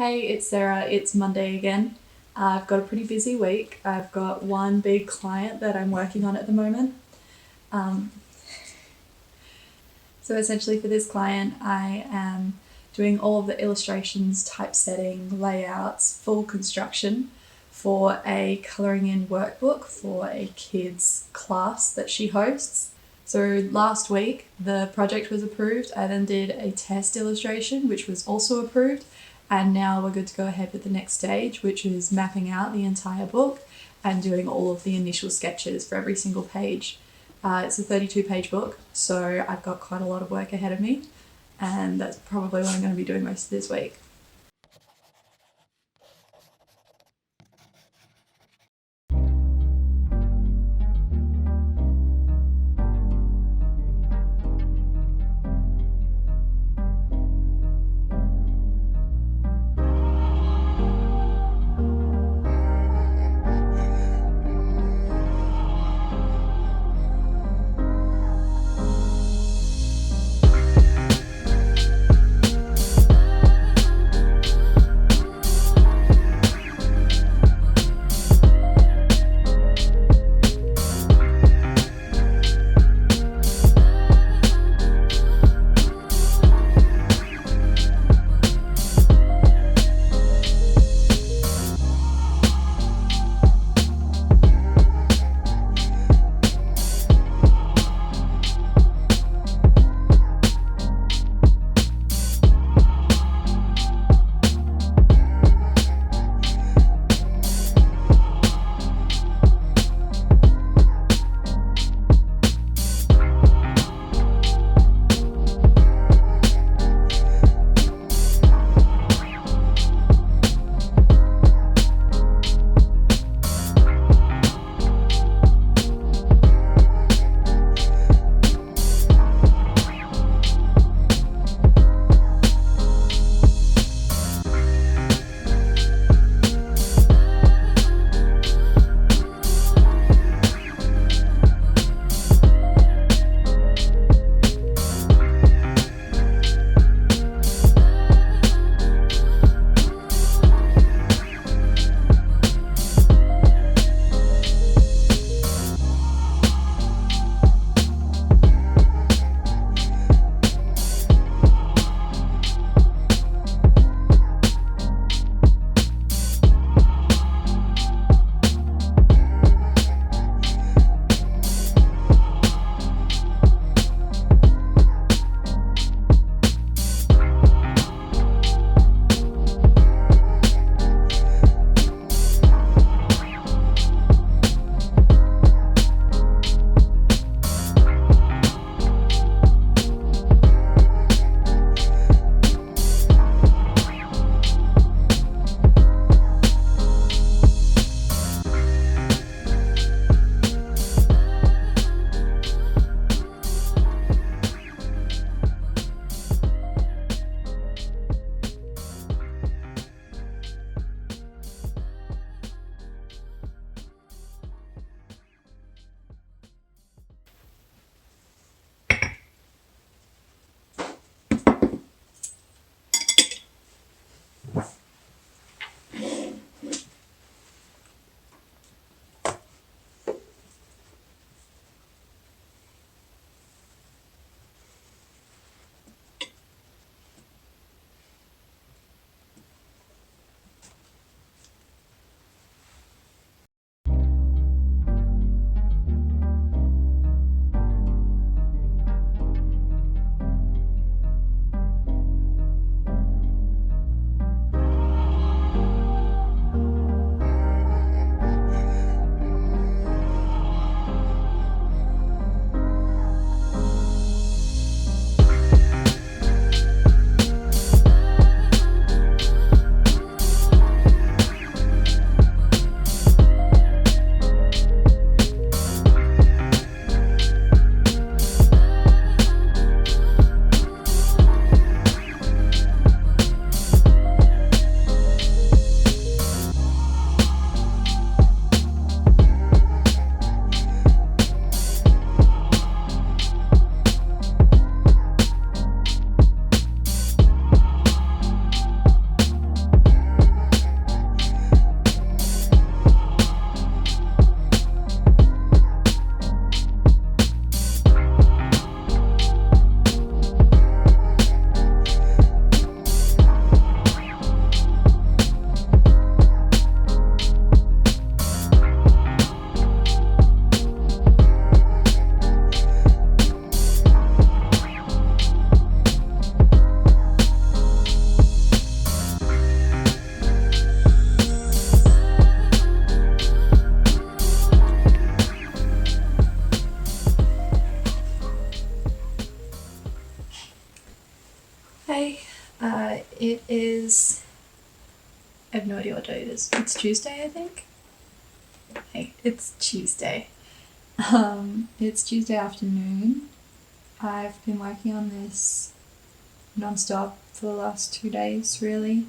Hey, it's Sarah. It's Monday again. I've got a pretty busy week. I've got one big client that I'm working on at the moment. Um, so essentially for this client, I am doing all of the illustrations, typesetting, layouts, full construction for a colouring in workbook for a kids class that she hosts. So last week the project was approved. I then did a test illustration which was also approved, and now we're good to go ahead with the next stage, which is mapping out the entire book and doing all of the initial sketches for every single page. It's a 32-page book, so I've got quite a lot of work ahead of me, and that's probably what I'm going to be doing most of this week. Hey, it is, I have no idea what day it is. It's Tuesday, I think. Hey, it's Tuesday. It's Tuesday afternoon. I've been working on this non-stop for the last 2 days, really.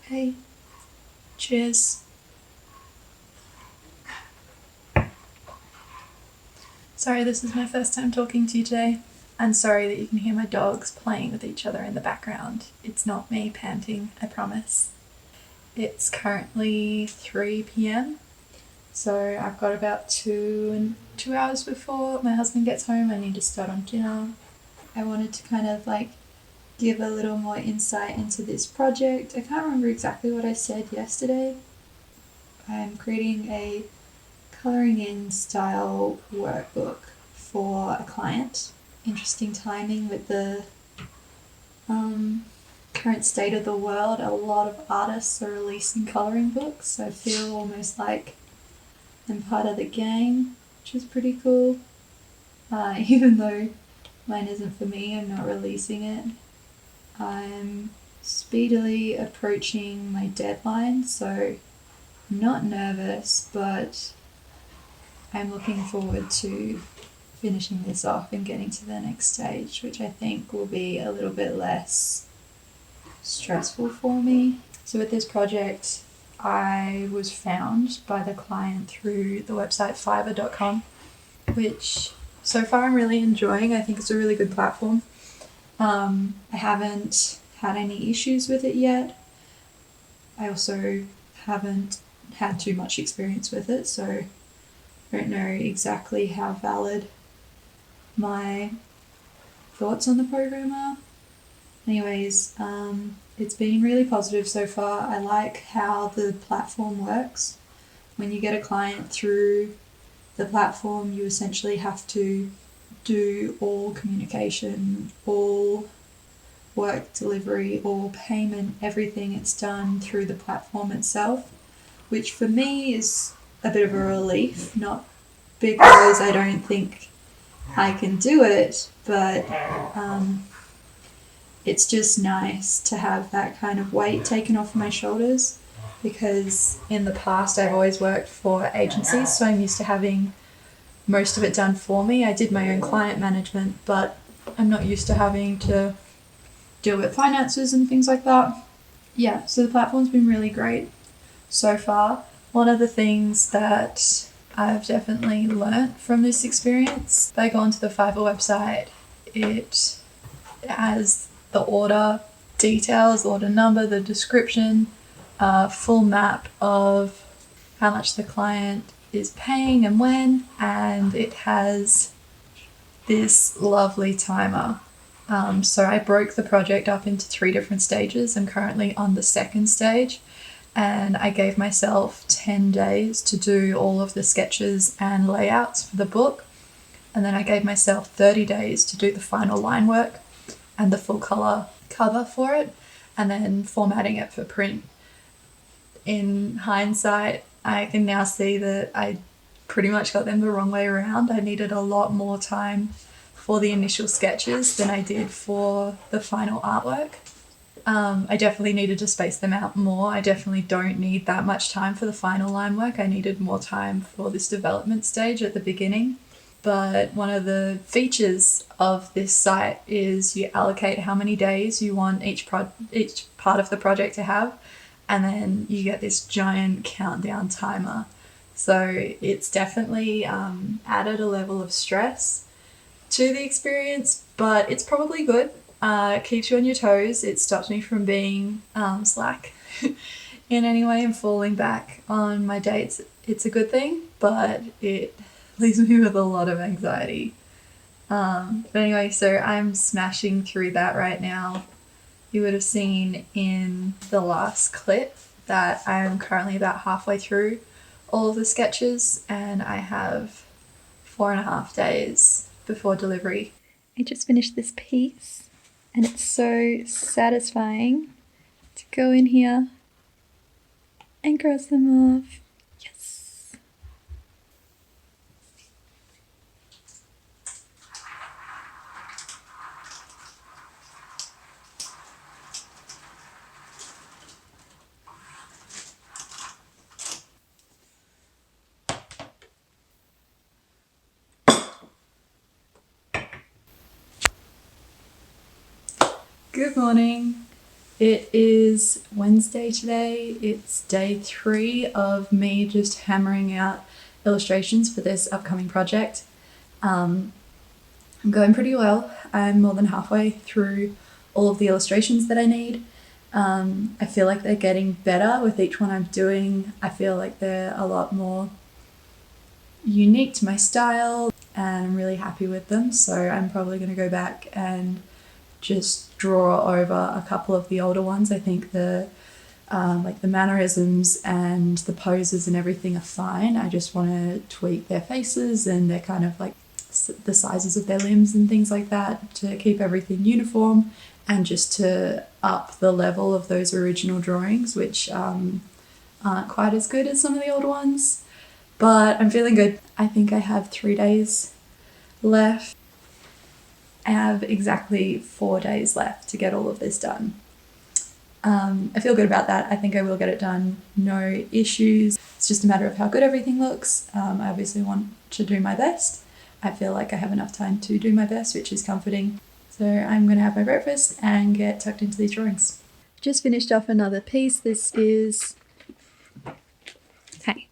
Hey, cheers. Sorry, this is my first time talking to you today. I'm sorry that you can hear my dogs playing with each other in the background. It's not me panting, I promise. It's currently 3 p.m. So I've got about 2 hours before my husband gets home. I need to start on dinner. I wanted to kind of give a little more insight into this project. I can't remember exactly what I said yesterday. I'm creating a colouring in style workbook for a client. Interesting timing with the current state of the world. A lot of artists are releasing colouring books. I feel almost like I'm part of the gang, which is pretty cool. Even though mine isn't for me, I'm not releasing it. I'm speedily approaching my deadline, so I'm not nervous, but I'm looking forward to finishing this off and getting to the next stage, which I think will be a little bit less stressful for me. So with this project, I was found by the client through the website fiverr.com, which so far I'm really enjoying. I think it's a really good platform. I haven't had any issues with it yet. I also haven't had too much experience with it, so I don't know exactly how valid my thoughts on the program are. Anyways, it's been really positive so far. I like how the platform works. When you get a client through the platform, you essentially have to do all communication, all work delivery, all payment, everything. It's done through the platform itself, which for me is a bit of a relief, not because I don't think I can do it, but it's just nice to have that kind of weight taken off my shoulders, because in the past I've always worked for agencies, so I'm used to having most of it done for me. I did my own client management, but I'm not used to having to deal with finances and things like that. Yeah, so the platform's been really great so far. One of the things that I've definitely learnt from this experience, by going to the Fiverr website, it has the order details, order number, the description, full map of how much the client is paying and when, and it has this lovely timer. So I broke the project up into 3 different stages. I'm currently on the 2nd stage, and I gave myself 10 days to do all of the sketches and layouts for the book, and then I gave myself 30 days to do the final line work and the full colour cover for it, and then formatting it for print. In hindsight, I can now see that I pretty much got them the wrong way around. I needed a lot more time for the initial sketches than I did for the final artwork. I definitely needed to space them out more. I definitely don't need that much time for the final line work. I needed more time for this development stage at the beginning. But one of the features of this site is you allocate how many days you want each part of the project to have, and then you get this giant countdown timer. So it's definitely added a level of stress to the experience, but it's probably good. It keeps you on your toes. It stops me from being slack in any way and falling back on my dates. It's a good thing, but it leaves me with a lot of anxiety. But anyway, so I'm smashing through that right now. You would have seen in the last clip that I'm currently about halfway through all of the sketches, and I have 4.5 days before delivery. I just finished this piece, and it's so satisfying to go in here and cross them off. Yes. Good morning. It is Wednesday today. It's day 3 of me just hammering out illustrations for this upcoming project. I'm going pretty well. I'm more than halfway through all of the illustrations that I need. I feel like they're getting better with each one I'm doing. I feel like they're a lot more unique to my style and I'm really happy with them. So I'm probably going to go back and just draw over a couple of the older ones. I think the mannerisms and the poses and everything are fine. I just want to tweak their faces and their kind of like the sizes of their limbs and things like that to keep everything uniform and just to up the level of those original drawings, which aren't quite as good as some of the older ones. But I'm feeling good. I think I have 3 days left. I have exactly 4 days left to get all of this done. I feel good about that. I think I will get it done. No issues. It's just a matter of how good everything looks. I obviously want to do my best. I feel like I have enough time to do my best, which is comforting. So I'm going to have my breakfast and get tucked into these drawings. Just finished off another piece. This is... Hey.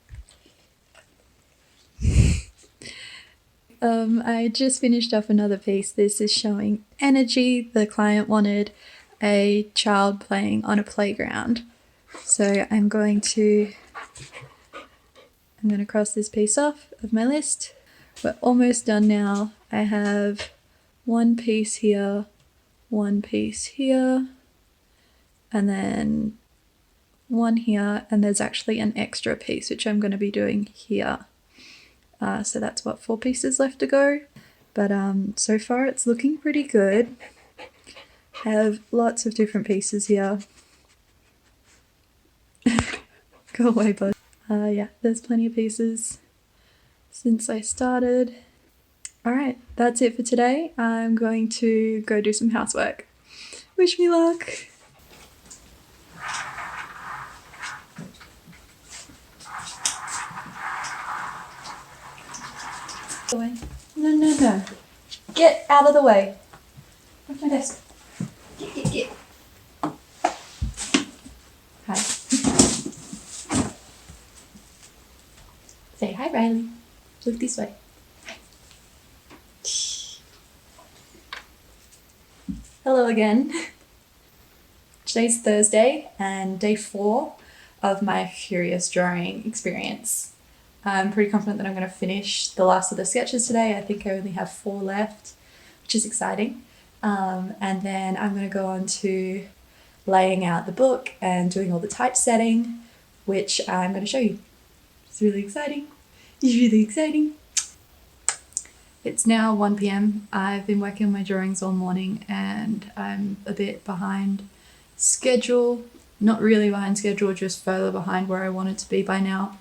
I just finished off another piece. This is showing energy. The client wanted a child playing on a playground. So I'm going to cross this piece off of my list. We're almost done now. I have one piece here, one piece here, and then one here, and there's actually an extra piece which I'm going to be doing here. So that's 4 pieces left to go, but so far it's looking pretty good. I have lots of different pieces here. Go away, bud. Yeah, there's plenty of pieces since I started. Alright, that's it for today. I'm going to go do some housework. Wish me luck! No. Get out of the way. Off my desk. Get. Hi. Say hi, Riley. Look this way. Hello again. Today's Thursday and day 4 of my furious drawing experience. I'm pretty confident that I'm going to finish the last of the sketches today. I think I only have 4 left, which is exciting. And then I'm going to go on to laying out the book and doing all the typesetting, which I'm going to show you. It's really exciting. It's now 1 p.m. I've been working on my drawings all morning and I'm a bit behind schedule. Not really behind schedule, just further behind where I wanted to be by now.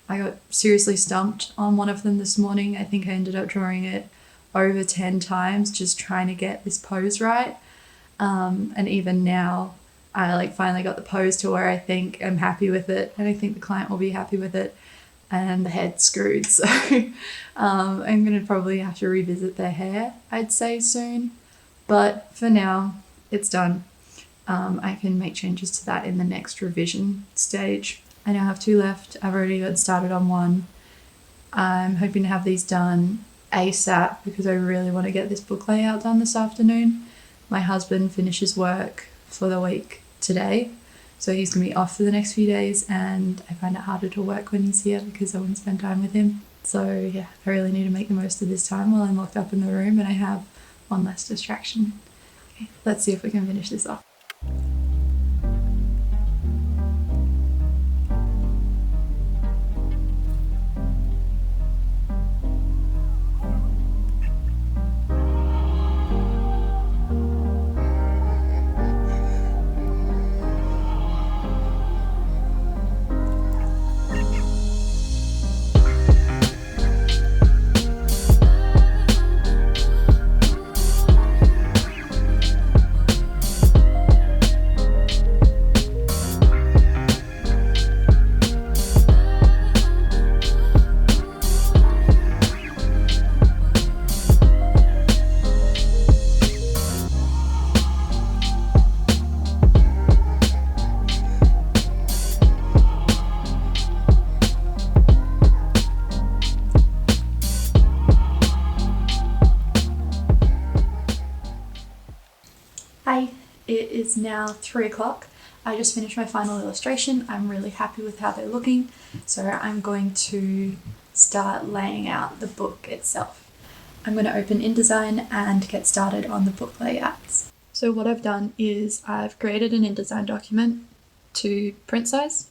I got seriously stumped on one of them this morning. I think I ended up drawing it over 10 times just trying to get this pose right. And even now, I finally got the pose to where I think I'm happy with it and I think the client will be happy with it. And the head's screwed, so I'm going to probably have to revisit their hair, I'd say soon. But for now, it's done. I can make changes to that in the next revision stage. I now have 2 left. I've already got started on 1. I'm hoping to have these done ASAP because I really want to get this book layout done this afternoon. My husband finishes work for the week today, so he's going to be off for the next few days and I find it harder to work when he's here because I want to spend time with him. So yeah, I really need to make the most of this time while I'm locked up in the room and I have one less distraction. Okay, let's see if we can finish this off. Hi, it is now 3 o'clock. I just finished my final illustration. I'm really happy with how they're looking, so I'm going to start laying out the book itself. I'm going to open InDesign and get started on the book layouts. So what I've done is I've created an InDesign document to print size,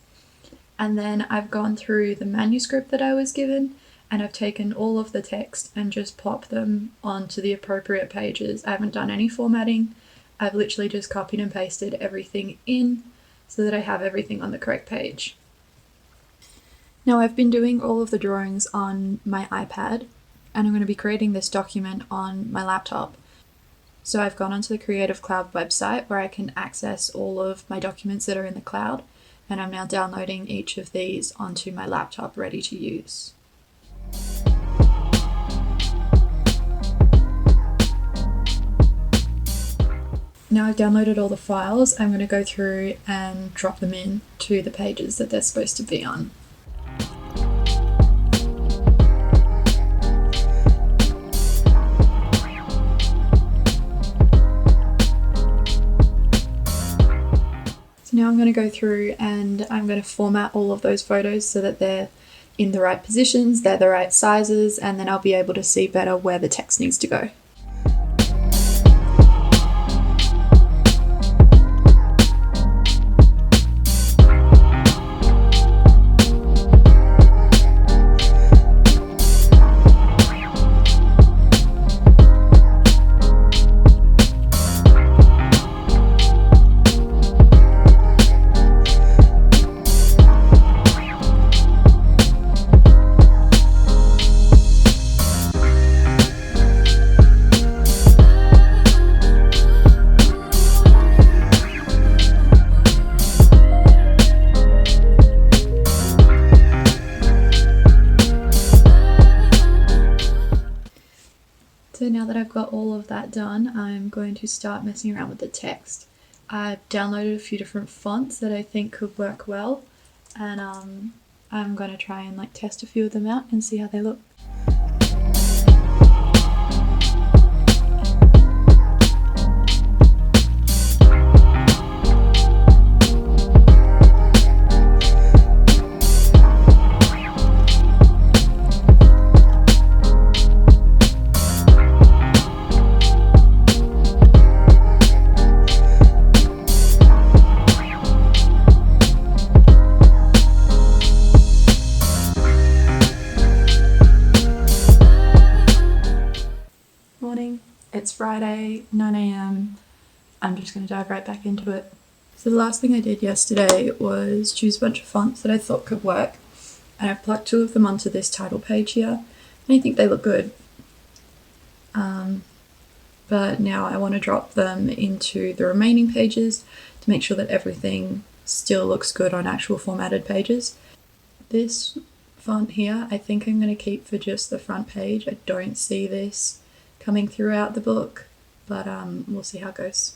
and then I've gone through the manuscript that I was given, and I've taken all of the text and just plopped them onto the appropriate pages. I haven't done any formatting. I've literally just copied and pasted everything in so that I have everything on the correct page. Now I've been doing all of the drawings on my iPad, and I'm going to be creating this document on my laptop. So I've gone onto the Creative Cloud website where I can access all of my documents that are in the cloud, and I'm now downloading each of these onto my laptop ready to use. Now I've downloaded all the files, I'm going to go through and drop them in to the pages that they're supposed to be on. So now I'm going to go through and I'm going to format all of those photos so that they're in the right positions, they're the right sizes, and then I'll be able to see better where the text needs to go. So now that I've got all of that done, I'm going to start messing around with the text. I've downloaded a few different fonts that I think could work well, and I'm going to try and test a few of them out and see how they look. It's Friday, 9 a.m. I'm just going to dive right back into it. So the last thing I did yesterday was choose a bunch of fonts that I thought could work, and I've plugged 2 of them onto this title page here, and I think they look good. But now I want to drop them into the remaining pages to make sure that everything still looks good on actual formatted pages. This font here I think I'm going to keep for just the front page. I don't see this coming throughout the book, but we'll see how it goes.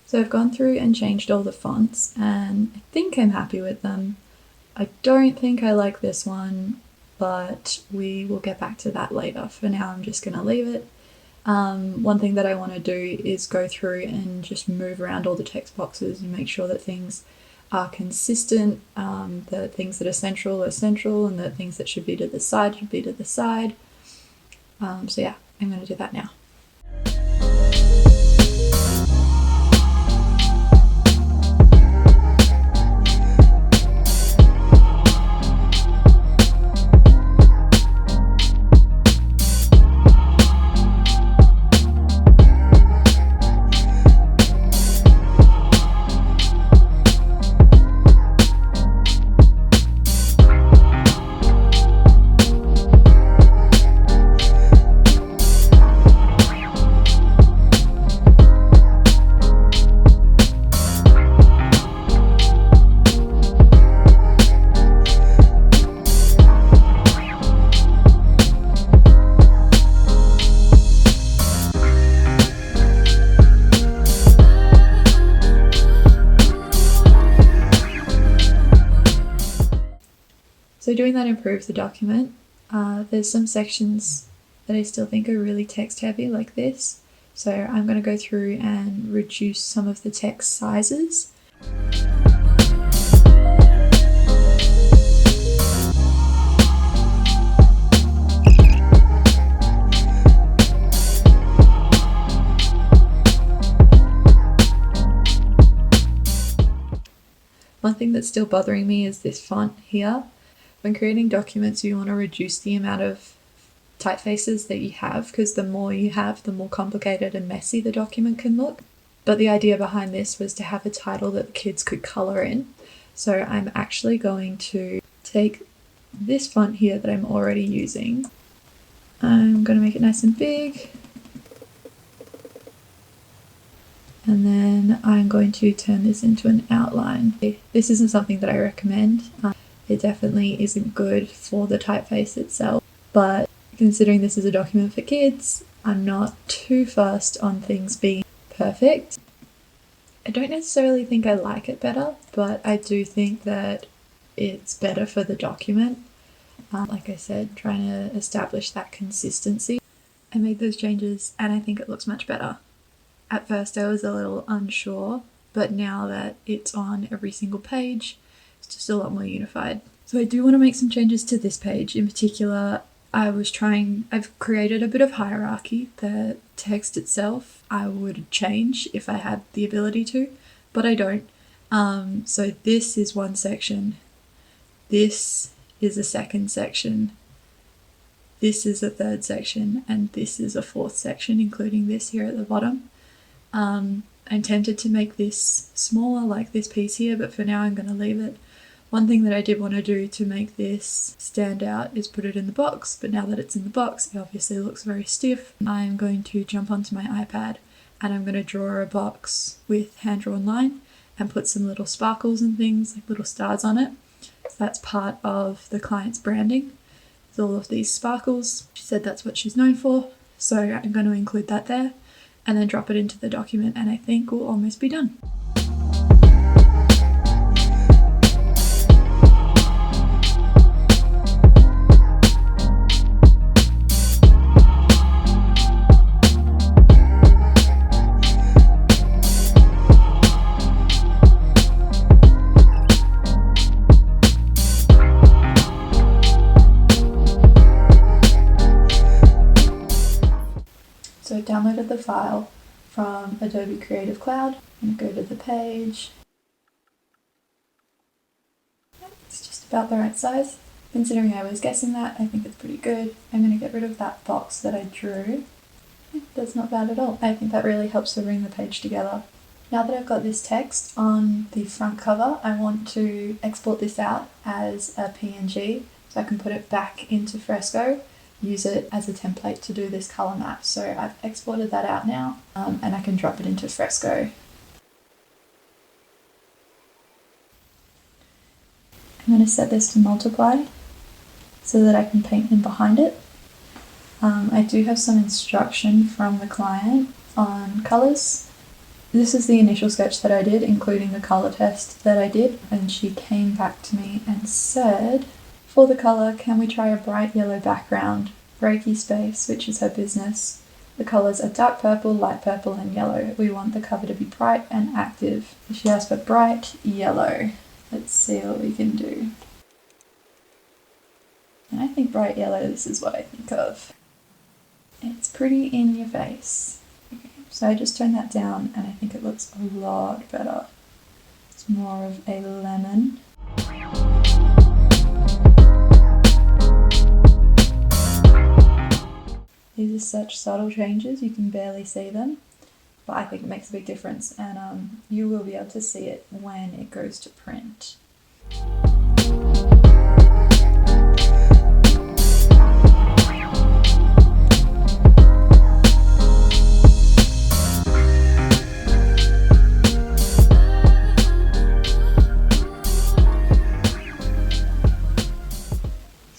So I've gone through and changed all the fonts, and I think I'm happy with them. I don't think I like this one, but we will get back to that later. For now, I'm just going to leave it. One thing that I want to do is go through and just move around all the text boxes and make sure that things are consistent, that things that are central, and that things that should be to the side should be to the side. So yeah, I'm going to do that now. So doing that improves the document. There's some sections that I still think are really text heavy, like this. So I'm going to go through and reduce some of the text sizes. One thing that's still bothering me is this font here. When creating documents, you want to reduce the amount of typefaces that you have, because the more you have, the more complicated and messy the document can look. But the idea behind this was to have a title that the kids could colour in. So I'm actually going to take this font here that I'm already using. I'm going to make it nice and big. And then I'm going to turn this into an outline. This isn't something that I recommend. It definitely isn't good for the typeface itself, but considering this is a document for kids, I'm not too fussed on things being perfect. I don't necessarily think I like it better, but I do think that it's better for the document. Like I said, trying to establish that consistency. I made those changes and I think it looks much better. At first I was a little unsure, but now that it's on every single page, it's just a lot more unified. So I do want to make some changes to this page. In particular, I've created a bit of hierarchy. The text itself I would change if I had the ability to, but I don't. So this is one section, this is a second section, this is a third section, and this is a fourth section, including this here at the bottom. I'm tempted to make this smaller, like this piece here, but for now I'm going to leave it. One thing that I did want to do to make this stand out is put it in the box, but now that it's in the box, it obviously looks very stiff. I'm going to jump onto my iPad and I'm going to draw a box with hand-drawn line and put some little sparkles and things, like little stars on it. So that's part of the client's branding, with all of these sparkles. She said that's what she's known for, so I'm going to include that there and then drop it into the document, and I think we'll almost be done. So I downloaded the file from Adobe Creative Cloud. I'm going to go to the page. It's just about the right size. Considering I was guessing that, I think it's pretty good. I'm going to get rid of that box that I drew. That's not bad at all. I think that really helps to bring the page together. Now that I've got this text on the front cover, I want to export this out as a PNG so I can put it back into Fresco, use it as a template to do this color map. So I've exported that out now, and I can drop it into Fresco. I'm going to set this to multiply so that I can paint in behind it. I do have some instruction from the client on colors. This is the initial sketch that I did, including the color test that I did, and she came back to me and said, for the color, can we try a bright yellow background? Breaky space, which is her business. The colors are dark purple, light purple, and yellow. We want the cover to be bright and active. She asked for bright yellow. Let's see what we can do. And I think bright yellow, this is what I think of. It's pretty in your face. Okay, so I just turned that down and I think it looks a lot better. It's more of a lemon. These are such subtle changes, you can barely see them, but I think it makes a big difference, and you will be able to see it when it goes to print. So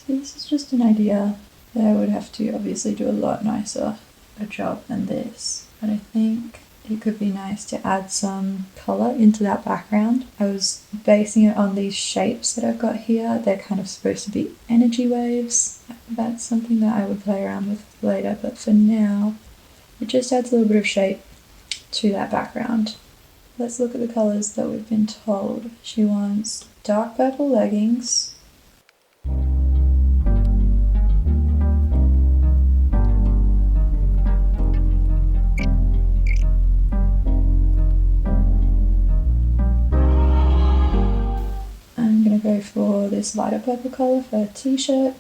this is just an idea that I would have to obviously do a lot nicer a job than this, but I think it could be nice to add some colour into that background. I was basing it on these shapes that I've got here. They're kind of supposed to be energy waves. That's something that I would play around with later, but for now, it just adds a little bit of shape to that background. Let's look at the colours that we've been told. She wants dark purple leggings, go for this lighter purple colour for a t-shirt.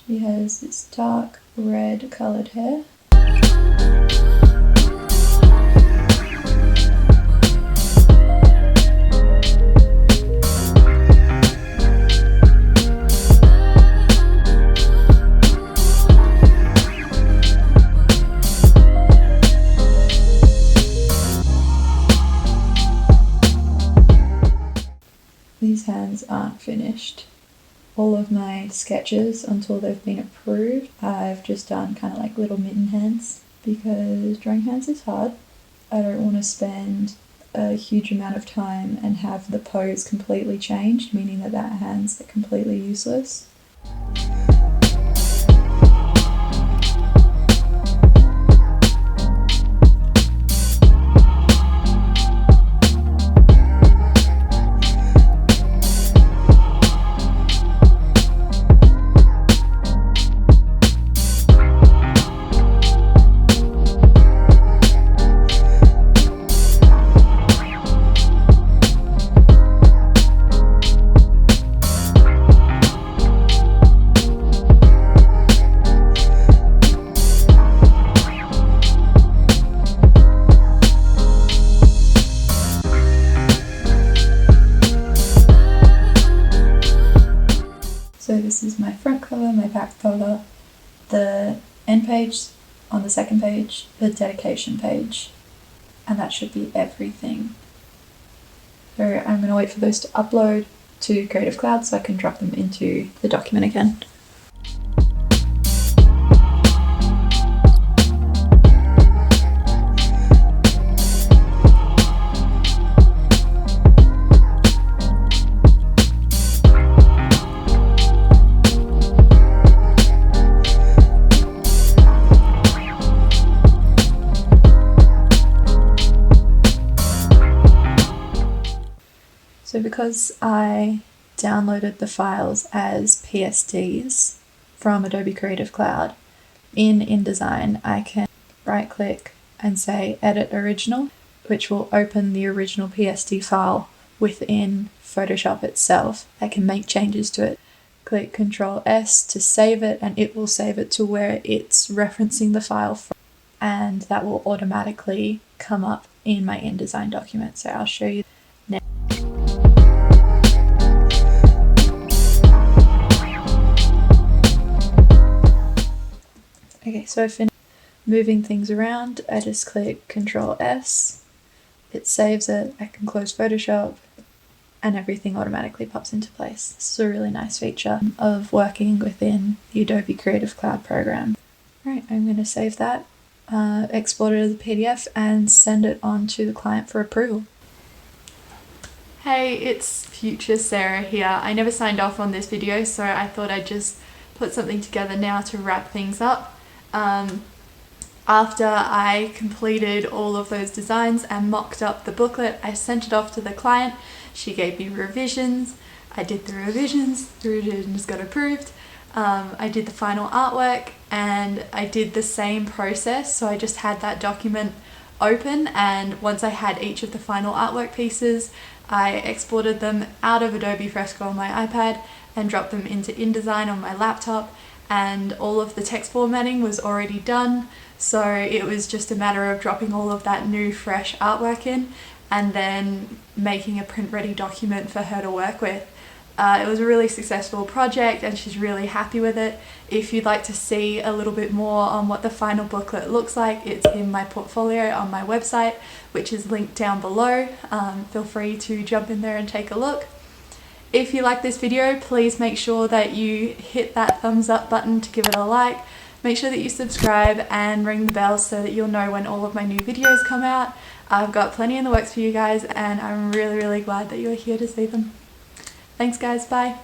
She has this dark red coloured hair. These hands aren't finished. All of my sketches, until they've been approved, I've just done kind of like little mitten hands, because drawing hands is hard. I don't want to spend a huge amount of time and have the pose completely changed, meaning that hands are completely useless. So this is my front cover, my back cover, the end page on the second page, the dedication page, and that should be everything. So I'm going to wait for those to upload to Creative Cloud so I can drop them into the document again. So because I downloaded the files as PSDs from Adobe Creative Cloud, in InDesign I can right click and say Edit Original, which will open the original PSD file within Photoshop itself. I can make changes to it. Click Ctrl S to save it, and it will save it to where it's referencing the file from, and that will automatically come up in my InDesign document. So I'll show you now. Okay, so I've finished moving things around. I just click Ctrl S, it saves it, I can close Photoshop, and everything automatically pops into place. This is a really nice feature of working within the Adobe Creative Cloud program. Right, I'm going to save that, export it as a PDF, and send it on to the client for approval. Hey, it's future Sarah here. I never signed off on this video, so I thought I'd just put something together now to wrap things up. After I completed all of those designs and mocked up the booklet, I sent it off to the client. She gave me revisions. I did the revisions got approved. I did the final artwork, and I did the same process. So I just had that document open, and once I had each of the final artwork pieces, I exported them out of Adobe Fresco on my iPad and dropped them into InDesign on my laptop, and all of the text formatting was already done. So it was just a matter of dropping all of that new fresh artwork in and then making a print ready document for her to work with. It was a really successful project and she's really happy with it. If you'd like to see a little bit more on what the final booklet looks like, it's in my portfolio on my website, which is linked down below. Feel free to jump in there and take a look. If you like this video, please make sure that you hit that thumbs up button to give it a like. Make sure that you subscribe and ring the bell so that you'll know when all of my new videos come out. I've got plenty in the works for you guys, and I'm really glad that you're here to see them. Thanks guys, bye.